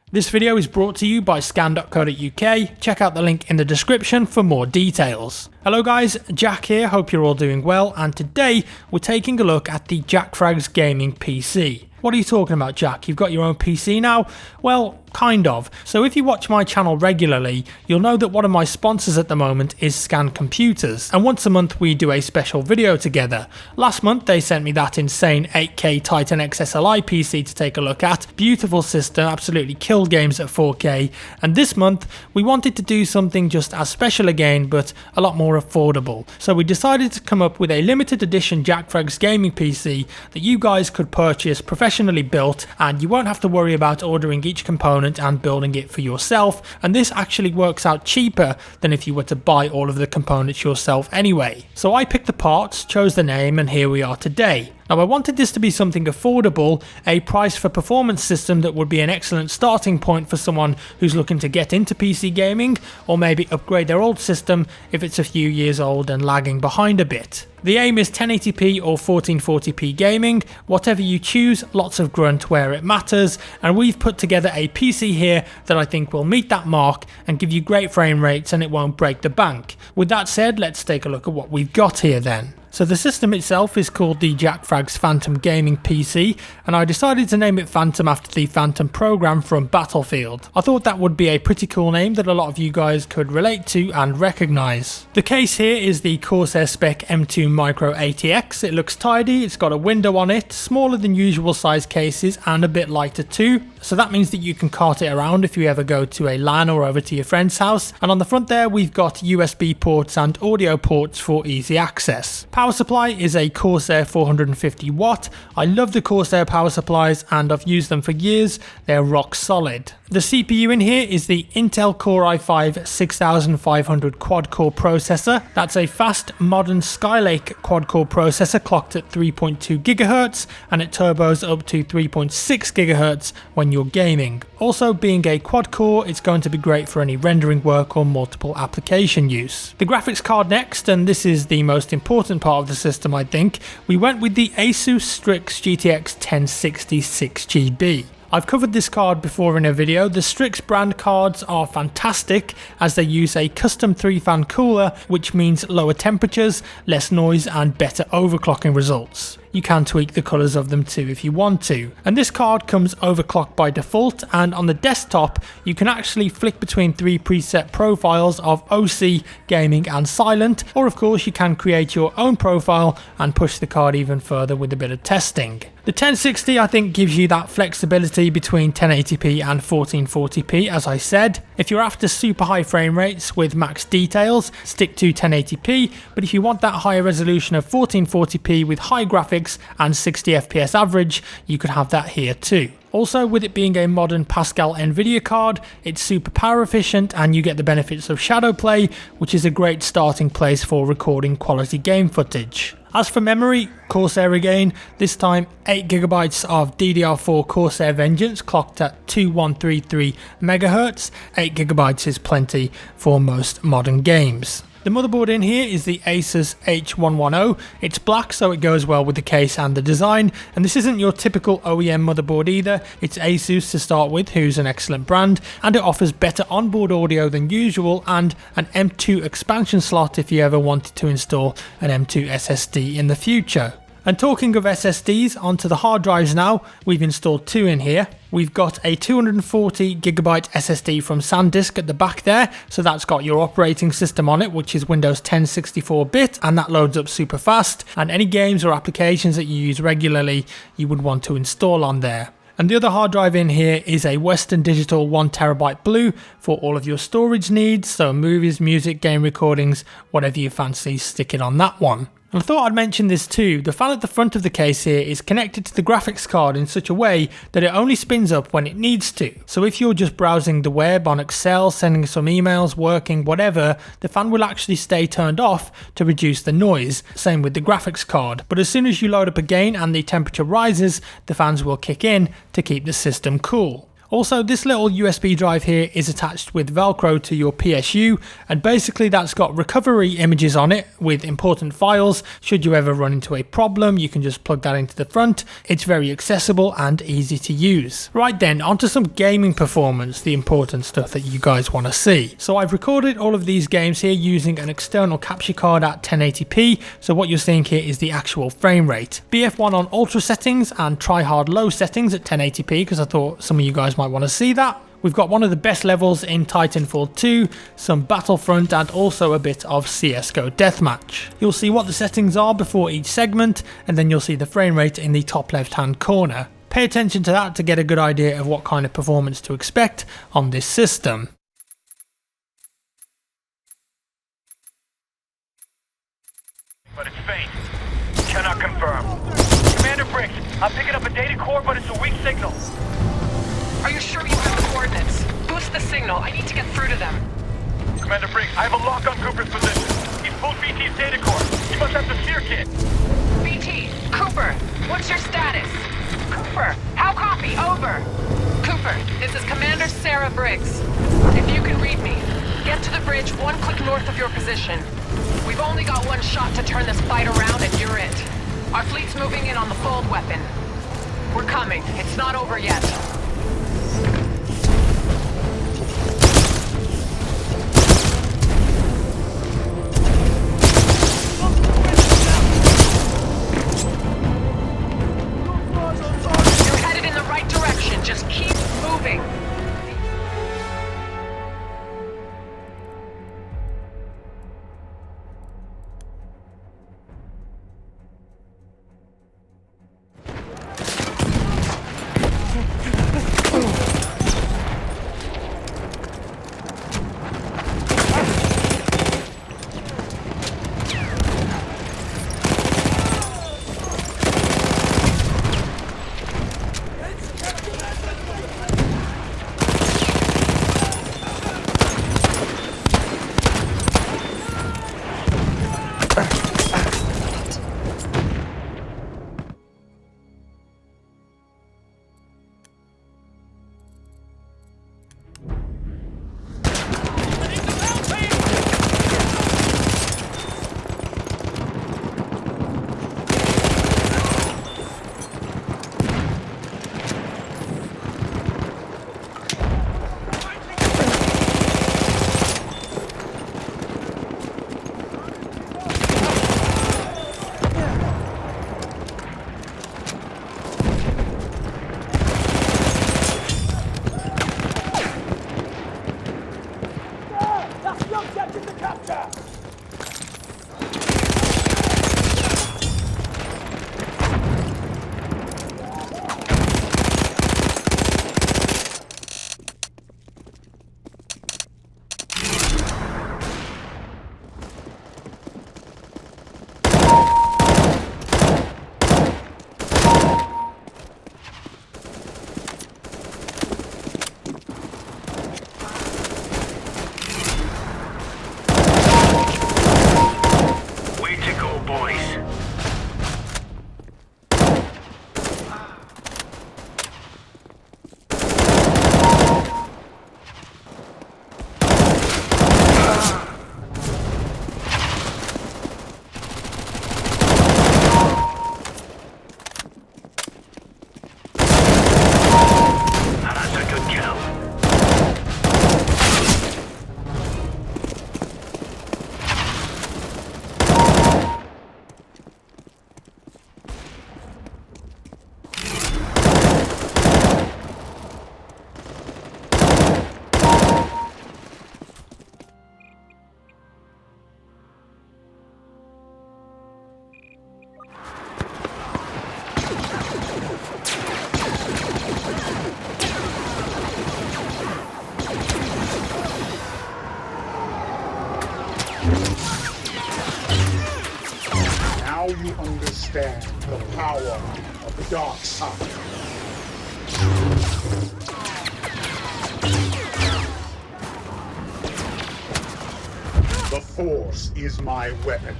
This video is brought to you by scan.co.uk. Check out the link in the description for more details. Hello guys, Jack here, hope you're all doing well, and today we're taking a look at the Jackfrags Gaming PC. What are you talking about, Jack? You've got your own PC now? Well, kind of. So if you watch my channel regularly, you'll know that one of my sponsors at the moment is Scan Computers, and once a month we do a special video together. Last month they sent me that insane 8K Titan XSLI PC to take a look at. Beautiful system, absolutely killed games at 4K, and this month we wanted to do something just as special again, but a lot more affordable. So we decided to come up with a limited edition Jackfrags Gaming PC that you guys could purchase professionally built, and you won't have to worry about ordering each component and building it for yourself, and this actually works out cheaper than if you were to buy all of the components yourself anyway. So I picked the parts, chose the name, and here we are today. Now I wanted this to be something affordable, a price for performance system that would be an excellent starting point for someone who's looking to get into PC gaming, or maybe upgrade their old system if it's a few years old and lagging behind a bit. The aim is 1080p or 1440p gaming, whatever you choose, lots of grunt where it matters, and we've put together a PC here that I think will meet that mark and give you great frame rates and it won't break the bank. With that said, let's take a look at what we've got here then. So the system itself is called the Jackfrags Phantom Gaming PC, and I decided to name it Phantom after the Phantom program from Battlefield. I thought that would be a pretty cool name that a lot of you guys could relate to and recognise. The case here is the Corsair Spec M2 Micro ATX. It looks tidy, it's got a window on it, smaller than usual size cases and a bit lighter too. So that means that you can cart it around if you ever go to a LAN or over to your friend's house. And on the front there we've got USB ports and audio ports for easy access. Power supply is a Corsair 450 watt. I love the Corsair power supplies and I've used them for years. They're rock solid. The CPU in here is the Intel Core i5 6500 quad-core processor. That's a fast, modern Skylake quad-core processor clocked at 3.2 GHz, and it turbos up to 3.6 GHz when you're gaming. Also, being a quad-core, it's going to be great for any rendering work or multiple application use. The graphics card next, and this is the most important part of the system I think. We went with the Asus Strix GTX 1060 6GB. I've covered this card before in a video. The Strix brand cards are fantastic as they use a custom 3-fan cooler, which means lower temperatures, less noise and better overclocking results. You can tweak the colours of them too if you want to. And this card comes overclocked by default, and on the desktop you can actually flick between 3 preset profiles of OC, gaming and silent, or of course you can create your own profile and push the card even further with a bit of testing. The 1060 I think gives you that flexibility between 1080p and 1440p as I said. If you're after super high frame rates with max details, stick to 1080p, but if you want that higher resolution of 1440p with high graphics and 60 FPS average, you could have that here too. Also, with it being a modern Pascal Nvidia card, it's super power efficient and you get the benefits of shadow play, which is a great starting place for recording quality game footage. As for memory, Corsair again, this time 8GB of DDR4 Corsair Vengeance clocked at 2133 MHz. 8GB is plenty for most modern games. The motherboard in here is the Asus H110. It's black so it goes well with the case and the design, and this isn't your typical OEM motherboard either. It's Asus to start with, who's an excellent brand, and it offers better onboard audio than usual and an M2 expansion slot if you ever wanted to install an M2 SSD in the future. And talking of SSDs, onto the hard drives now. We've installed 2 in here. We've got a 240GB SSD from SanDisk at the back there, so that's got your operating system on it, which is Windows 10 64-bit, and that loads up super fast, and any games or applications that you use regularly you would want to install on there. And the other hard drive in here is a Western Digital 1TB blue for all of your storage needs, so movies, music, game recordings, whatever you fancy, stick it on that one. And I thought I'd mention this too. The fan at the front of the case here is connected to the graphics card in such a way that it only spins up when it needs to. So if you're just browsing the web on Excel, sending some emails, working, whatever, the fan will actually stay turned off to reduce the noise. Same with the graphics card. But as soon as you load up again and the temperature rises, the fans will kick in to keep the system cool. Also, this little USB drive here is attached with Velcro to your PSU, and basically that's got recovery images on it with important files. Should you ever run into a problem, you can just plug that into the front. It's very accessible and easy to use. Right then, onto some gaming performance, the important stuff that you guys want to see. So I've recorded all of these games here using an external capture card at 1080p, so what you're seeing here is the actual frame rate. BF1 on ultra settings and try hard low settings at 1080p, because I thought some of you guys might want to see that. We've got one of the best levels in Titanfall 2, some Battlefront, and also a bit of CSGO Deathmatch. You'll see what the settings are before each segment, and then you'll see the frame rate in the top left hand corner. Pay attention to that to get a good idea of what kind of performance to expect on this system. But it's faint. Cannot confirm. Commander Briggs, I'm picking up a data core, but it's a weak signal. Are you sure you have the coordinates? Boost the signal. I need to get through to them. Commander Briggs, I have a lock on Cooper's position. He's pulled BT's data core. He must have the steer kit. BT, Cooper, what's your status? Cooper, how copy? Over. Cooper, this is Commander Sarah Briggs. If you can read me, get to the bridge 1 click north of your position. We've only got one shot to turn this fight around and you're it. Our fleet's moving in on the fold weapon. We're coming. It's not over yet. You're headed in the right direction. Just keep moving. Now you understand the power of the dark side. The Force is my weapon.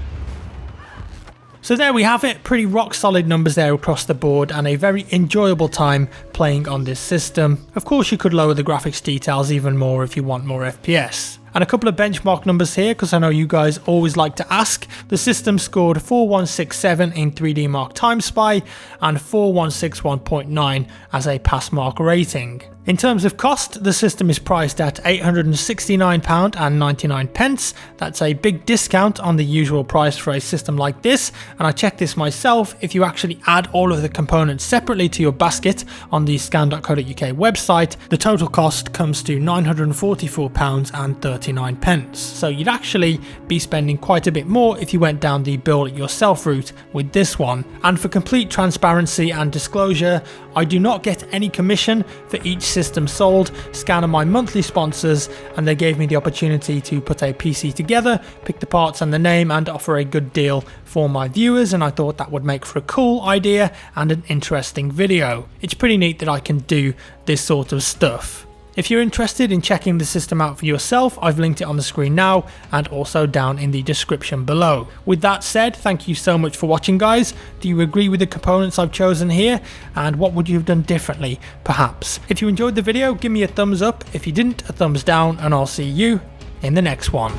So there we have it, pretty rock solid numbers there across the board and a very enjoyable time playing on this system. Of course you could lower the graphics details even more if you want more FPS. And a couple of benchmark numbers here because I know you guys always like to ask. The system scored 4167 in 3D Mark Time Spy and 4161.9 as a pass mark rating. In terms of cost, the system is priced at £869.99. That's a big discount on the usual price for a system like this, and I checked this myself. If you actually add all of the components separately to your basket on the scan.co.uk website, the total cost comes to £944.39. So you'd actually be spending quite a bit more if you went down the build it yourself route with this one. And for complete transparency and disclosure, I do not get any commission for each system sold. Scan are my monthly sponsors and they gave me the opportunity to put a PC together, pick the parts and the name and offer a good deal for my viewers, and I thought that would make for a cool idea and an interesting video. It's pretty neat that I can do this sort of stuff. If you're interested in checking the system out for yourself, I've linked it on the screen now and also down in the description below. With that said, thank you so much for watching, guys. Do you agree with the components I've chosen here? And what would you have done differently, perhaps? If you enjoyed the video, give me a thumbs up. If you didn't, a thumbs down, and I'll see you in the next one.